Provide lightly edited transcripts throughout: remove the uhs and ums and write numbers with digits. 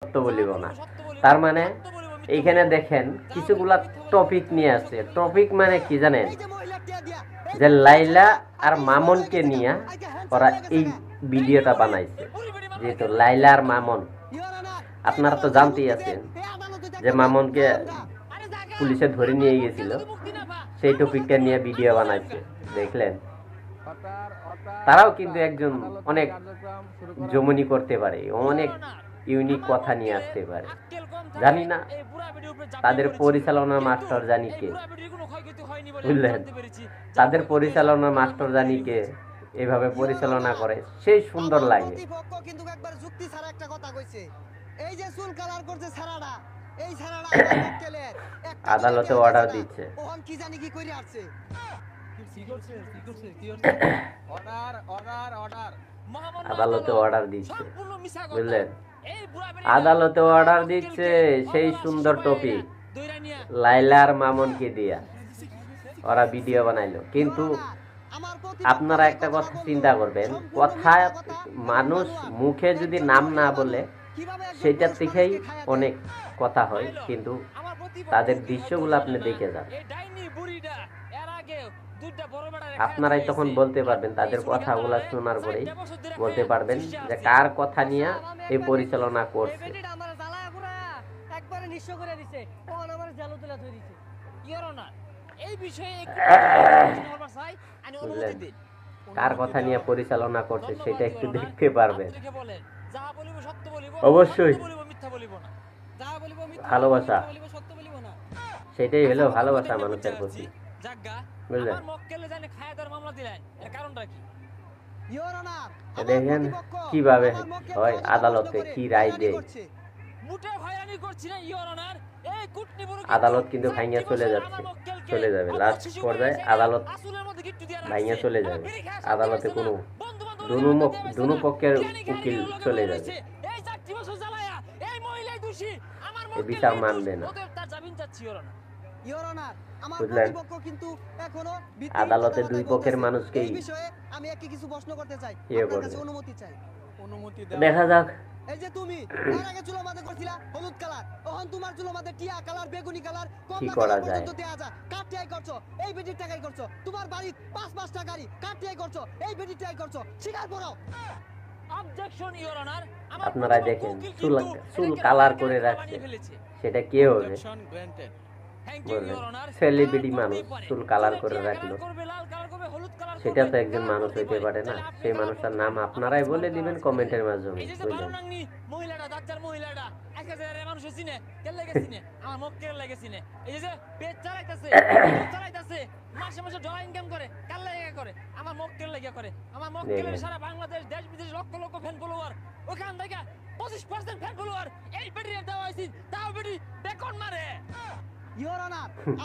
সত্য বলিব না। তার মানে এইখানে দেখেন কিছুগুলা টপিক নিয়ে আছে। টপিক মানে কি জানেন, যে লাইলা আর মামুনকে নিয়ে ওরা এই ভিডিওটা বানাইছে। যেহেতু লাইলা আর মামুন, আপনারা তো জানতেই আছেন যে মামুনকে পুলিশে ধরে নিয়ে গেছিল, সেই টপিকটা নিয়ে ভিডিও বানাইছে। দেখলেন, তারাও কিন্তু একজন অনেক জমনি করতে পারে, অনেক ইউনিক কথা নিয়ে আসতে পারে। জানি না তাদের পরিচালনা মাস্টার জানি কে, বুঝলেন, তাদের পরিচালনা মাস্টার জানি কে এভাবে পরিচালনা করে, সেই সুন্দর লাগে। কিন্তু একবার যুক্তি ছাড়া একটা কথা কইছে, এই যে চুল কালার করছে ছাড়াটা, এই ছাড়াটা আদালতে অর্ডার দিচ্ছে। ওহন কি জানি কি কইরা আসছে, আদালতে অর্ডার দিচ্ছে, বুঝলেন, আদালতে অর্ডার দিচ্ছে। সেই সুন্দর টপিক লাইলার মামুনকে দিয়া ওরা ভিডিও বানাইলো। কিন্তু আপনারা একটা কথা চিন্তা করবেন, কথা মানুষ মুখে যদি নাম না বলে সেটা থেকেই অনেক কথা হয়, কিন্তু তাদের দৃশ্যগুলো আপনি দেখে যান, আপনারাই তখন বলতে পারবেন, তাদের কথাগুলো শোনার পরেই বলতে পারবেন যে কার কথা নিয়ে এই পরিচালনা করছে। কার কথা নিয়ে পরিচালনা করছে সেটা একটু দেখতে পারবেন। অবশ্যই ভালোবাসা, সেটাই হলো ভালোবাসা মানুষের প্রতি, বুঝলেন। দেখেন কিভাবে হয়, আদালতে কি রায় দেয়। আদালত কিন্তু ভাঙিয়া চলে যাবে লাস্ট পর্যায়ে আদালত ভাঙিয়া চলে যাবে। আদালতে কোনো দুনো পক্ষের উকিল চলে যাবে, বিচার মানবে না, বুঝলেন। আদালতে দুই পক্ষের মানুষকেই ইয়ে করবে। দেখা যাক। এই যে তুমি এর আগে চুলো মাঝে করছিলা হলুদ কালার, এখন তোমার চুলো মাঝে টিয়া কালার, বেগুনি কালার, কি করা যায়? কাট টিয়াই করছো, এই বেটি টাকাই করছো, তোমার বাড়ি 5-5টা গাড়ি, কাট টিয়াই করছো, এই বেটি টাকাই করছো, স্বীকার করো। Objection your honour. আপনারা দেখেন চুল কালার করে রাখছে, সেটা কে হবে? সেলিব্রিটি মানুষ চুল কালার করে রাখলো, সেটা তো একজন মানুষ হইতে পারে না। সেই মানুষটার নাম আপনারাই বলে দিবেন কমেন্টের মাধ্যমে, বুঝলেন।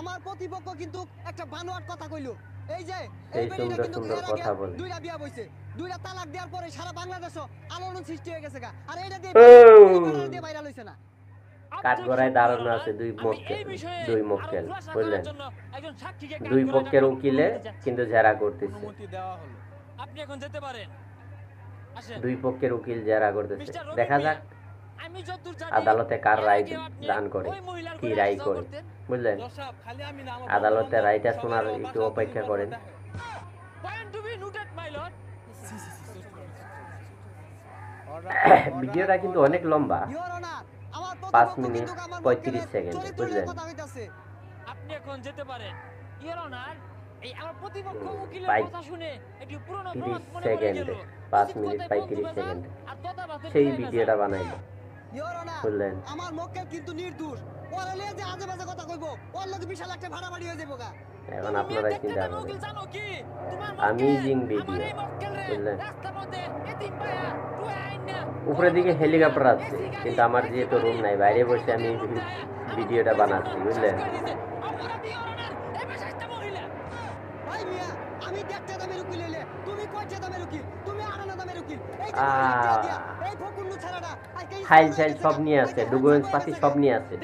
আমার প্রতিপক্ষ কিন্তু একটা বানোয়াট কথা কইলো, এই যে এই সুন্দর সুন্দর কথা বলে দুইটা বিয়া বইছে, দুইটা তালাক দেওয়ার পরে সারা বাংলাদেশে আলোড়ন সৃষ্টি হয়ে গেছে গা। আর এইটা দিয়ে ভাইরাল হইছে না। কাঠগড়ায় দাঁড়ানো আছে দুই মক্কেল, বুঝলেন। দুই পক্ষের উকিলে কিন্তু জেরা করতেছে, আপনি এখন যেতে পারেন। দুই পক্ষের উকিল জেরা করতেছে। দেখা যাক আদালতে কার রায় দান করে, কি রায় করে, বুঝলেন। আদালতে রায়টা শোনার একটু অপেক্ষা করেন। ভিডিওটা কিন্তু অনেক লম্বা, 5 মিনিট 35 সেকেন্ড, বুঝলেন। আপনি এখন যেতে পারেন। ইওর অনার, এই আমার প্রতিপক্ষ উকিলের কথা শুনে একটু পুরনো 30 সেকেন্ড, 5 মিনিট 35 সেকেন্ড সেই ভিডিওটা বানাইলো, বুঝলেন। আমার মক্কেল কিন্তু নির্দোষ, ওর এলে যে আজে বাজে কথা কইবো, ওর লগে বিশাল একটা ভাড়া বাড়ি হয়ে যাবো গা। এখন আপনারা চিন্তা করেন, আমেজিং ভিডিও, বুঝলেন। উপরের দিকে হেলিকপ্টার আছে, কিন্তু আমার যেহেতু রুম নাই, বাইরে বসে আমি ভিডিওটা বানাচ্ছি, বুঝলেন। ফাইল সব নিয়ে আছে, ডকুমেন্টস পাতি সব নিয়ে আছে,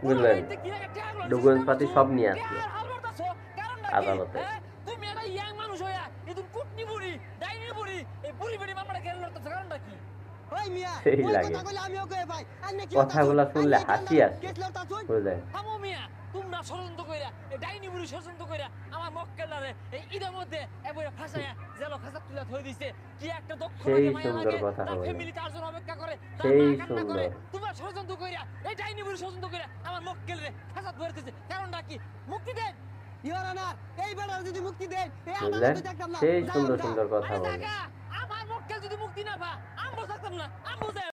বুঝলেন। ডকুমেন্টস পাতি সব নিয়ে আছে আদালতে। ওই মিয়া সেই ওই লাগে। কথা কইলে আমিও কই ভাই আর নাকি কথাগুলো শুনলে হাসি আসে, কেসলার তা শুন বুঝলেন? থামো মিয়া, তোমরা ষড়যন্ত্র কইরা এই ডাইনি বুড়ি ষড়যন্ত্র কইরা আমার মক্কেলারে এই ঈদের মধ্যে এবারে ফাঁসায়া জেলো খাঁচা তুলে থই দিছে। কি একটা দক্ষ সেই লাগে মায়া সুন্দর লাগে, কথা তার বলে। ফ্যামিলি তার জন্য অপেক্ষা করে, তার সেই মা কান্না করে। সুন্দর। তোমরা ষড়যন্ত্র কইরা এই ডাইনি বুড়ি ষড়যন্ত্র কইরা আমার মক্কেলরে খাঁচা ধরে দিছে। কারণটা কি? মুক্তি দেন। ইওর অনার এই বেটার যদি মুক্তি দেন এই বুঝলেন? আদালতে দেখতাম না সেই যাও সুন্দর গা। সুন্দর কথা আরে বলে। জাগা, আমার মক্কেল যদি মুক্তি না পা, আমবো থাকতাম না, আমবো